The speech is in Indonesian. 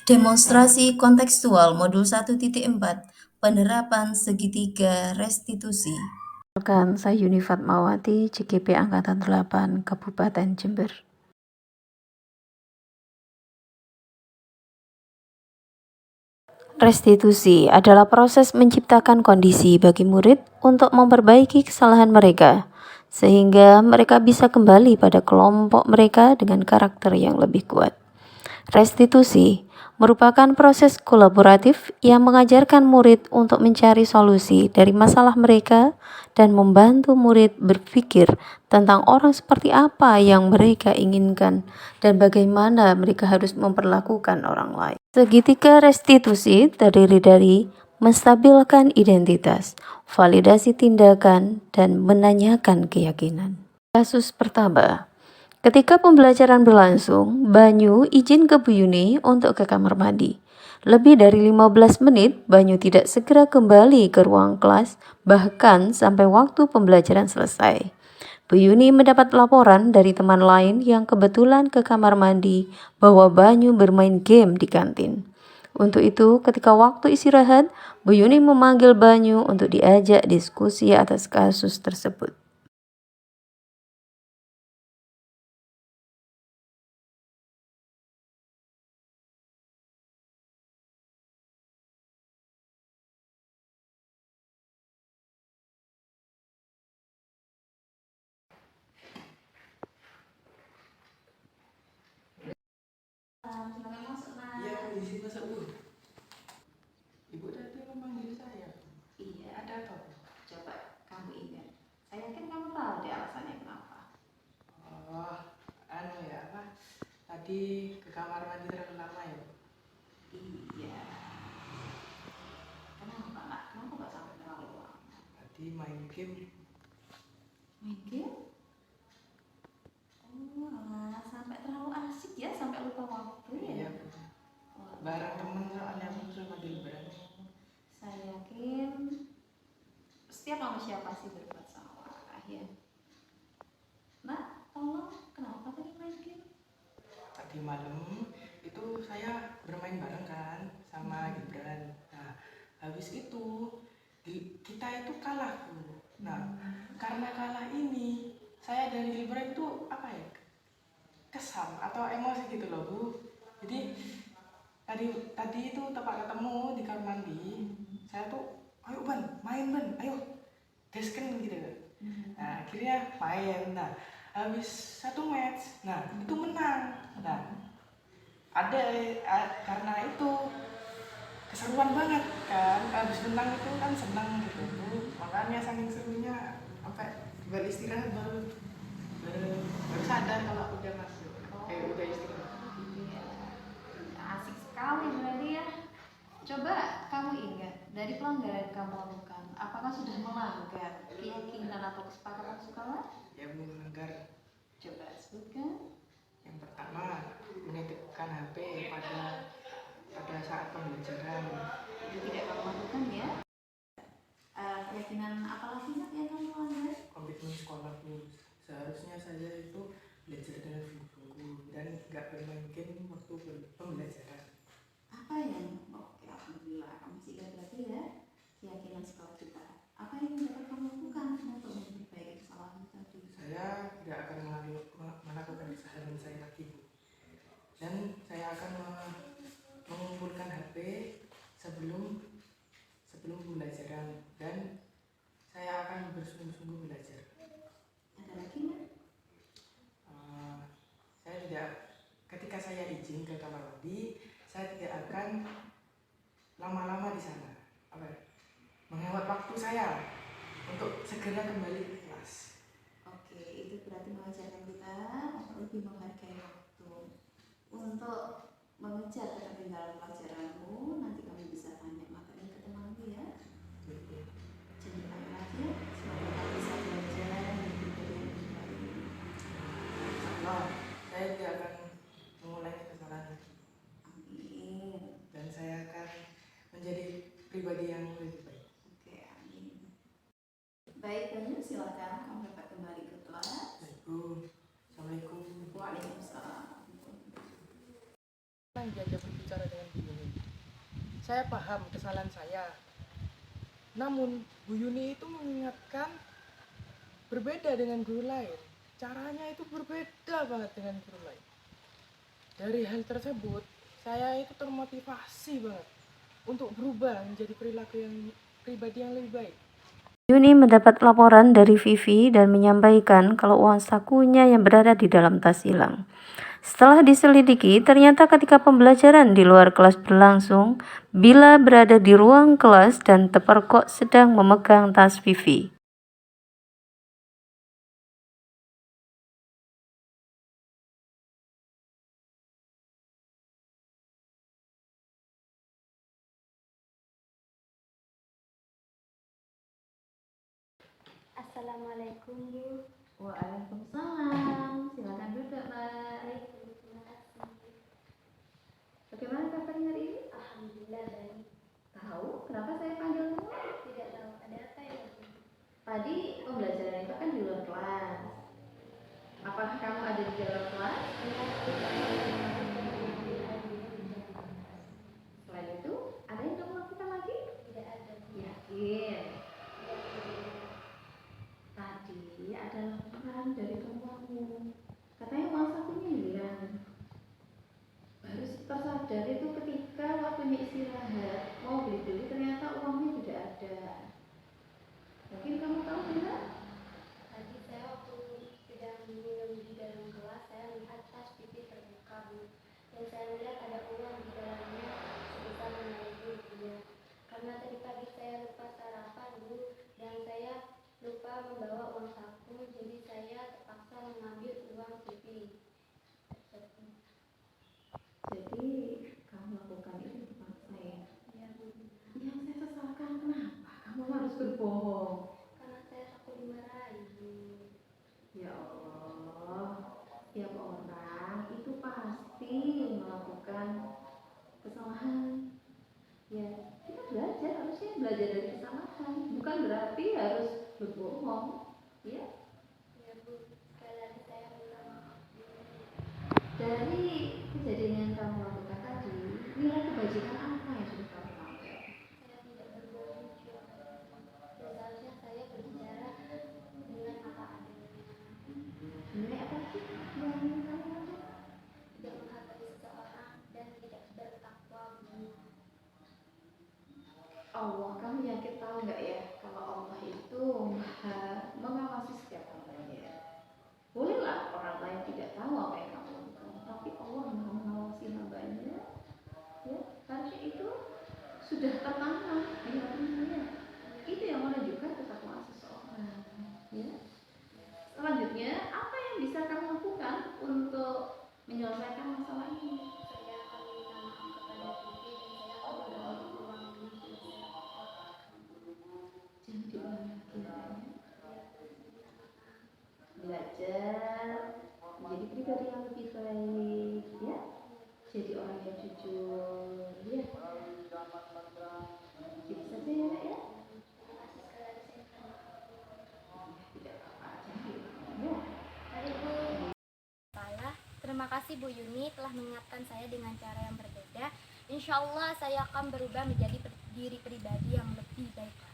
Demonstrasi kontekstual modul 1.4 Penerapan segitiga restitusi. Saya Yuni Fatmawati, CGP Angkatan 8, Kabupaten Jember. Restitusi adalah proses menciptakan kondisi bagi murid untuk memperbaiki kesalahan mereka, sehingga mereka bisa kembali pada kelompok mereka dengan karakter yang lebih kuat. Restitusi merupakan proses kolaboratif yang mengajarkan murid untuk mencari solusi dari masalah mereka dan membantu murid berpikir tentang orang seperti apa yang mereka inginkan dan bagaimana mereka harus memperlakukan orang lain. Segitiga restitusi terdiri dari menstabilkan identitas, validasi tindakan, dan menanyakan keyakinan. Kasus pertama. Ketika pembelajaran berlangsung, Banyu izin ke Bu Yuni untuk ke kamar mandi. Lebih dari 15 menit, Banyu tidak segera kembali ke ruang kelas, bahkan sampai waktu pembelajaran selesai. Bu Yuni mendapat laporan dari teman lain yang kebetulan ke kamar mandi bahwa Banyu bermain game di kantin. Untuk itu, ketika waktu istirahat, Bu Yuni memanggil Banyu untuk diajak diskusi atas kasus tersebut. Iya, Bu, izin masuk, Bu. Ibu tadi memanggil saya. Iya, Ada apa, Bu? coba kamu ingat. Saya yakin kamu tahu deh alasannya kenapa. Oh, anu ya, apa? Tadi ke kamar mandi terlalu lama ya, Bu? Iya. Kenapa nggak? Kenapa nggak sampai terlalu lama? Tadi main game. Main game? Oh, alah, sampai terlalu asik ya, sampai lupa waktu ya? Iya, Bu. Wah, Bareng temen soalnya aku sama di lebaran. saya yakin setiap manusia pasti berbuat salah ya. Nah, tolong kenapa tadi main game? Tadi malam itu saya bermain bareng kan sama Gibran. Nah, habis itu kita itu kalah, Bu. Nah, karena kalah ini saya dan Gibran itu apa ya? Kesal atau emosi gitu loh, Bu. Jadi tadi itu tempat ketemu di kamar mandi. Saya tuh, ayo Ban, main Ban, ayo gasken gitu. Nah, akhirnya main. Nah, habis satu match, nah itu menang. Nah, karena itu keseruan banget kan, habis menang itu kan senang gitu, Bu. Makanya saking serunya sampai beristirahat baru sadar kalau udah masuk, udah istirahat. Iya, asik sekali berarti ya. Coba kamu ingat, dari pelanggaran kamu lakukan, apakah sudah melanggar keyakinan atau kesepakatan sekolah? Ya, Bu, melanggar. Coba sebutkan. Yang pertama, menitipkan HP pada saat pembelajaran. Itu tidak kamu lakukan ya. Keyakinan apa lagi nak yang kamu melanggar? Komitmen sekolah, Bu. Seharusnya saya itu belajar dengan sungguh-sungguh dan nggak bermain game waktu pembelajaran. Apa yang oke, alhamdulillah kamu masih ingat berarti ya keyakinan sekolah kita. Apa yang dapat kamu lakukan untuk memperbaiki kesalahan tadi? Saya tidak akan melakukan kesalahan saya lagi, Bu. Dan saya akan mengumpulkan HP sebelum pembelajaran dan saya akan bersungguh-sungguh belajar. Ada lagi nggak? Saya tidak, ketika saya izin ke kamar mandi, saya tidak akan lama-lama di sana. Menghemat waktu saya untuk segera kembali ke kelas. Oke, itu berarti mengajarkan kita untuk lebih menghargai waktu. Untuk mengejar ketertinggalan pelajaranmu, nanti kamu bisa tanya materi ke temanmu ya. Jangan lupa lagi ya, semoga kamu bisa belajar lebih dari yang terbaik. Saya tidak akan mengulangi kesalahan lagi. Amin. Dan saya akan menjadi pribadi yang lebih baik. Oke, amin. Baik, Banyu, silakan kamu dapat kembali ke kelas. Baik, Bu. Assalamualaikum. Waalaikumsalam. Diajak berbicara dengan saya paham kesalahan saya. Namun Bu Yuni itu mengingatkan berbeda dengan guru lain. Caranya itu berbeda banget dengan guru lain. Dari hal tersebut, saya itu termotivasi banget untuk berubah menjadi pribadi yang lebih baik. Yuni mendapat laporan dari Vivi dan menyampaikan kalau uang sakunya yang berada di dalam tas hilang. Setelah diselidiki, ternyata ketika pembelajaran di luar kelas berlangsung, Bila berada di ruang kelas dan terpergok sedang memegang tas Vivi. Assalamualaikum Bu. Waalaikumsalam. Silakan duduk, Mbak. Terima kasih. Bagaimana kabarnya hari ini? Alhamdulillah baik. Tahu kenapa saya panggil kamu? Tidak tahu ada apa ya Bu? Tadi pembelajaran itu kan di luar kelas. Apakah kamu ada di dalam kelas? Selain itu, ada yang kamu lakukan lagi? Tidak ada Bu. Yakin? Tadi ada laporan dari temanmu. Katanya uang sakunya hilang. Baru tersadar itu ketika waktunya istirahat mau beli-beli ternyata uangnya tidak ada. Mungkin kamu tahu tidak? Tadi saya waktu sedang minum di dalam kelas, saya melihat tas pipi terbuka Bu. Dan saya melihat ada uang di dalamnya sebesar 5.000 rupiah. Karena tadi pagi saya lupa sarapan Bu, dan saya lupa membawa uang saku, jadi saya terpaksa mengambil uang pipi. Jadi kamu lakukan itu terpaksa ya? Ya Bu. Yang saya sesalkan kenapa kamu harus berbohong? Karena saya takut dimarahi Bu. Ya Allah, tiap orang itu pasti melakukan kesalahan. Ya, kita belajar, harusnya belajar dari kesalahan. Bukan berarti harus berbohong. Ya, Ya Bu, sekali lagi saya minta maaf. dari kejadian yang kamu lakukan tadi, nilai kebajikan apa yang sudah kamu lakukan? Saya tidak berbohong jujur. Dan seharusnya saya berbicara dengan apa adanya. Nilai apa sih yang ingin kamu lakukan? Tidak menghargai seseorang dan tidak bertakwa Bu. Allah, kamu yakin tahu nggak ya kalau Allah itu maha mengawasi setiap hambanya. Bolehlah orang lain tidak tahu apa yang kamu lakukan, tapi Allah maha mengawasi hambanya. Ya, harusnya itu sudah tertanam di hatinya. Itu yang menunjukkan ketakwaan seseorang. Ya. Selanjutnya, apa yang bisa kamu lakukan untuk menyelesaikan masalah ini? Saya akan minta maaf kepada Vivi dan saya akan berbagi uang yang sudah saya keluarkan. Jangan diulangi lagi ya. Ya, saya minta maaf. Belajar menjadi pribadi yang lebih baik ya, jadi orang yang jujur ya. Gitu saja ya Nak ya. Terima kasih sekali lagi saya minta maaf. Tidak apa-apa, jangan diulangi ya. Mari Bu. Salah. Terima kasih Bu Yuni telah mengingatkan saya dengan cara yang berbeda. Insya Allah saya akan berubah menjadi diri pribadi yang lebih baik.